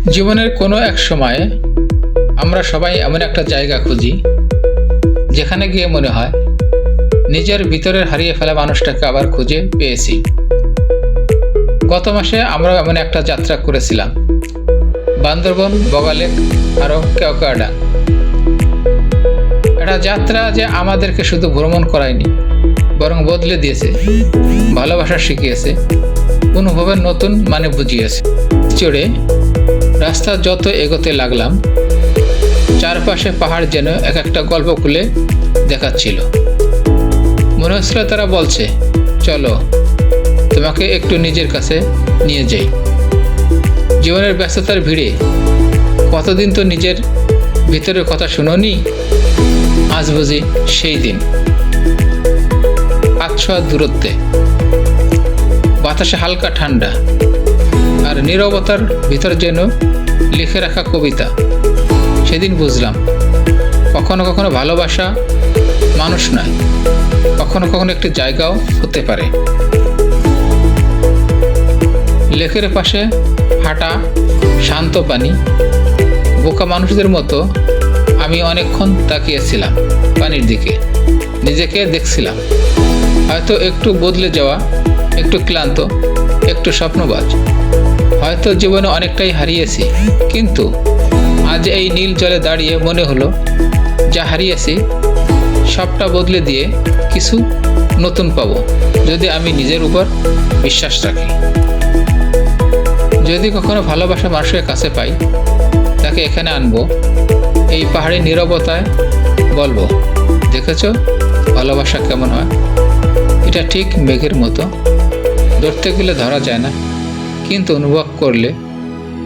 জীবনের কোনো এক সময়ে আমরা সবাই এমন একটা জায়গা খুঁজি যেখানে গিয়ে মনে হয় নিজের ভিতরের হারিয়ে ফেলা মানুষটাকে আবার খুঁজে পেয়েছি। গত মাসে আমরা এমন একটা যাত্রা করেছিলাম, বান্দরবন, বগালেক আরও কেওক্রাডাঙ্গা। এটা যাত্রা যে আমাদেরকে শুধু ভ্রমণ করায়নি, বরং বদলে দিয়েছে, ভালোবাসা শিখিয়েছে, অনুভবের নতুন মানে বুঝিয়েছে। চড়ে রাস্তা যত এগোতে লাগলাম, চারপাশে পাহাড় যেন এক একটা গল্প খুলে দেখাচ্ছিল। মনে হচ্ছিল তারা বলছে, চলো তোমাকে একটু নিজের কাছে নিয়ে যাই। জীবনের ব্যস্ততার ভিড়ে কতদিন তো নিজের ভিতরের কথা শুনোনি, আজ বুঝি সেই দিন। 500 দূরত্বে, বাতাসে হালকা ঠান্ডা, আর নীরবতার ভিতর যেন লিখে রাখা কবিতা। সেদিন বুঝলাম, কখনো কখনো ভালোবাসা মানুষ নয়, কখনো কখনো একটি জায়গাও হতে পারে। লেকের পাশে হাঁটা, শান্ত পানি, বোকা মানুষদের মতো আমি অনেকক্ষণ তাকিয়েছিলাম পানির দিকে, নিজেকে দেখছিলাম। হয়তো একটু বদলে যাওয়া, একটু ক্লান্ত, একটু স্বপ্নবাজ, হয়তো জীবনে অনেকটাই হারিয়েছি, কিন্তু আজ এই নীল জলে দাঁড়িয়ে মনে হলো যা হারিয়েছি সবটা বদলে দিয়ে কিছু নতুন পাবো, যদি আমি নিজের উপর বিশ্বাস রাখি। যদি কখনো ভালোবাসা মানুষের কাছে পাই, তাকে এখানে আনবো, এই পাহাড়ি নীরবতায় বলবো, দেখেছো ভালোবাসা কেমন হয়? এটা ঠিক মেঘের মতো, ধরতে গেলে ধরা যায় না, কিন্তু অনুভব করলে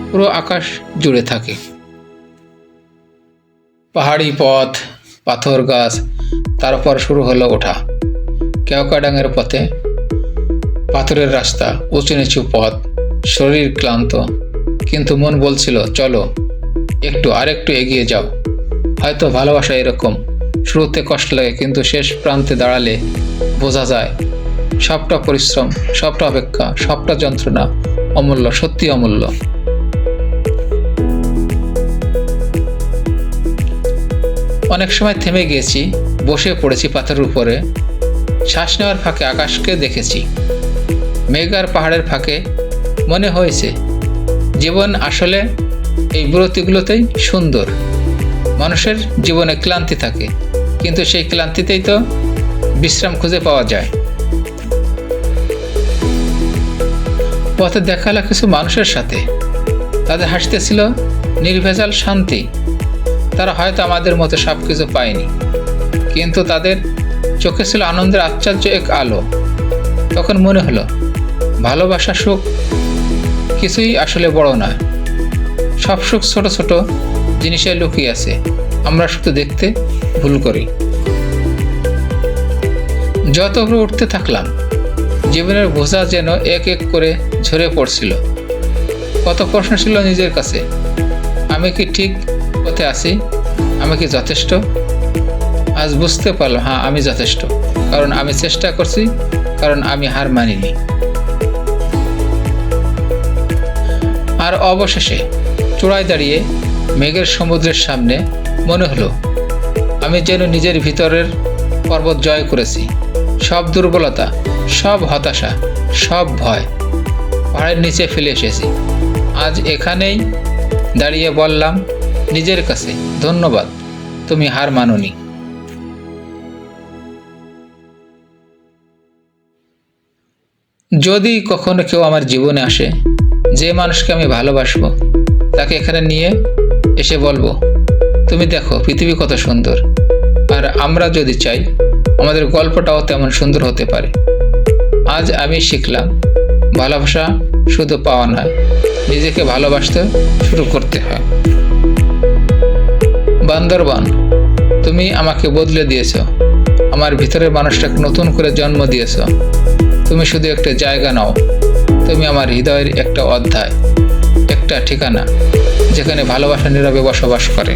পুরো আকাশ জুড়ে থাকে। পাহাড়ি পথ, পাথর গাছ, তারপর শুরু হলো ওঠা। কেওক্রাডাঙ্গার পথে পাথরের রাস্তা, উঁচু নিচু পথ, শরীর ক্লান্ত, কিন্তু মন বলছিল চলো আরেকটু এগিয়ে যাও। হয়তো ভালোবাসা এরকম, শুরুতে কষ্ট লাগে, কিন্তু শেষ প্রান্তে দাঁড়ালে বোঝা যায় সবটা পরিশ্রম, সবটা অপেক্ষা, সবটা যন্ত্রণা অমূল্য, সত্যি অমূল্য। অনেক সময় থেমে গিয়েছি, বসে পড়েছি পাথরের উপরে, শ্বাস নেওয়ার ফাঁকে আকাশকে দেখেছি, মেঘ আর পাহাড়ের ফাঁকে। মনে হয়েছে জীবন আসলে এই বিরতিগুলোতেই সুন্দর। মানুষের জীবনে ক্লান্তি থাকে, কিন্তু সেই ক্লান্তিতেই তো বিশ্রাম খুঁজে পাওয়া যায়। পথে দেখা হলো কিছু মানুষের সাথে, তাদের হাসিতে ছিল নির্ভেজাল শান্তি। তারা হয়তো আমাদের মতো সব কিছু পায়নি, কিন্তু তাদের চোখে ছিল আনন্দের আশ্চর্য এক আলো। তখন মনে হলো ভালোবাসা, সুখ কিছুই আসলে বড় নয়, সব সুখ ছোট ছোট জিনিসে লুকিয়ে আছে, আমরা শুধু দেখতে ভুল করি। যত উপরে উঠতে থাকলাম, জীবনের বোঝা যেন এক এক করে ঝরে পড়ছিল। কত প্রশ্ন ছিল নিজের কাছে, আমি কি ঠিক পথে আছি? আমি কি যথেষ্ট? আজ বুঝতে পারলাম, হ্যাঁ আমি যথেষ্ট, কারণ আমি চেষ্টা করছি, কারণ আমি হার মানিনি। আর অবশেষে চূড়ায় দাঁড়িয়ে মেঘের সমুদ্রের সামনে মনে হলো আমি যেন নিজের ভিতরের পর্বত জয় করেছি। সব দুর্বলতা, সব হতাশা, সব ভয় পাহাড়ের নিচে ফেলে এসেছি। আজ এখানেই দাঁড়িয়ে বললাম নিজের কাছে, ধন্যবাদ, তুমি হার মানোনি। যদি কখনো কেউ আমার জীবনে আসে, যে মানুষকে আমি ভালোবাসবো, তাকে এখানে নিয়ে এসে বলবো, তুমি দেখো পৃথিবী কত সুন্দর। আর আমরা যদি চাই, আমাদের গল্পটাও তেমন সুন্দর হতে পারে। আজ আমি শিখলাম, ভালোবাসা শুধু পাওয়া নয়, নিজেকে ভালোবাসতে শুরু করতে হয়। বান্দরবান, তুমি আমাকে বদলে দিয়েছ, আমার ভিতরের মানুষটাকে নতুন করে জন্ম দিয়েছ। তুমি শুধু একটা জায়গা নাও, তুমি আমার হৃদয়ের একটা অধ্যায়, একটা ঠিকানা, যেখানে ভালোবাসা নীরবে বসবাস করে।